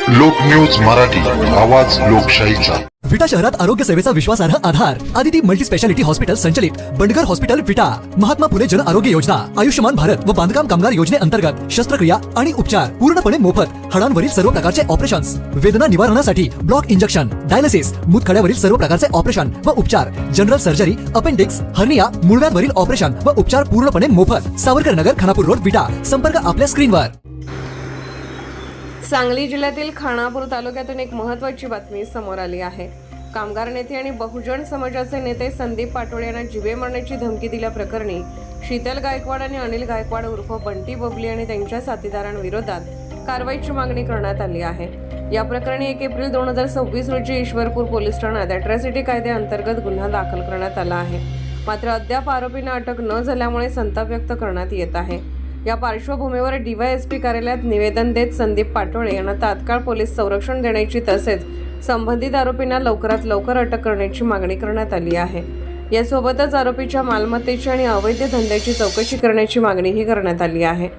लोक न्यूज मराठी, आवाज लोकशाहीचा। विटा शहरात आरोग्य सेवेचा विश्वासार्ह आधार आदिती मल्टी स्पेशालिटी हॉस्पिटल संचलित बंडगर हॉस्पिटल विटा, महात्मा फुले जन आरोग्य योजना, आयुष्यमान भारत व बांधकाम कामगार योजनेअंतर्गत शस्त्रक्रिया आणि उपचार पूर्णपणे मोफत, हाडांवरील सर्व प्रकारचे ऑपरेशन्स, वेदना निवारणासाठी ब्लॉक इंजेक्शन, डायलिसिस, मूतखड्यावरील सर्व प्रकारचे ऑपरेशन व उपचार, जनरल सर्जरी, अपेंडिक्स, हर्निया, मूळव्याधवरील ऑपरेशन व उपचार पूर्णपणे मोफत। सावरकर नगर, खानापूर रोड, विटा। संपर्क आपल्या स्क्रीनवर। सांगली जिल्ह्यातील खानापूर तालुक्यातून एक महत्त्वाची बातमी समोर आली आहे। कामगार नेते आणि बहुजन समाजाचे नेते संदीप पाटोळे यांना जिवे मारण्याची धमकी दिल्याप्रकरणी शीतल गायकवाड आणि अनिल गायकवाड उर्फ बंटी बबली आणि त्यांच्या साथीदारांविरोधात कारवाईची मागणी करण्यात आली आहे। या प्रकरणी 1 एप्रिल 2026 रोजी ईश्वरपूर पोलीस ठाण्यात अॅट्रॉसिटी कायद्याअंतर्गत गुन्हा दाखल करण्यात आला आहे। मात्र अद्याप आरोपींना अटक न झाल्यामुळे संताप व्यक्त करण्यात येत आहे। या पार्श्वभूमीवर डीवायएसपी कार्यालयात निवेदन देत संदीप पाटोळे यांना तात्काळ पोलीस संरक्षण देण्याची तसेच संबंधित आरोपींना लवकरात लवकर अटक करण्याची मागणी करण्यात आली आहे। यासोबतच आरोपीच्या मालमत्तेची आणि अवैध धंद्याची चौकशी करण्याची मागणीही करण्यात आली आहे।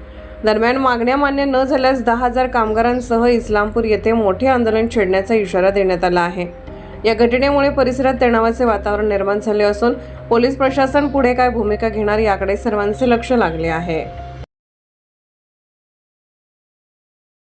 दरम्यान मागण्या मान्य न झाल्यास 10,000 कामगारांसह इस्लामपूर येथे मोठे आंदोलन छेडण्याचा इशारा देण्यात आला आहे। या घटनेमुळे परिसरात तणावाचे वातावरण निर्माण झाले असून पोलीस प्रशासन पुढे काय भूमिका घेणार याकडे सर्वांचे लक्ष लागले आहे।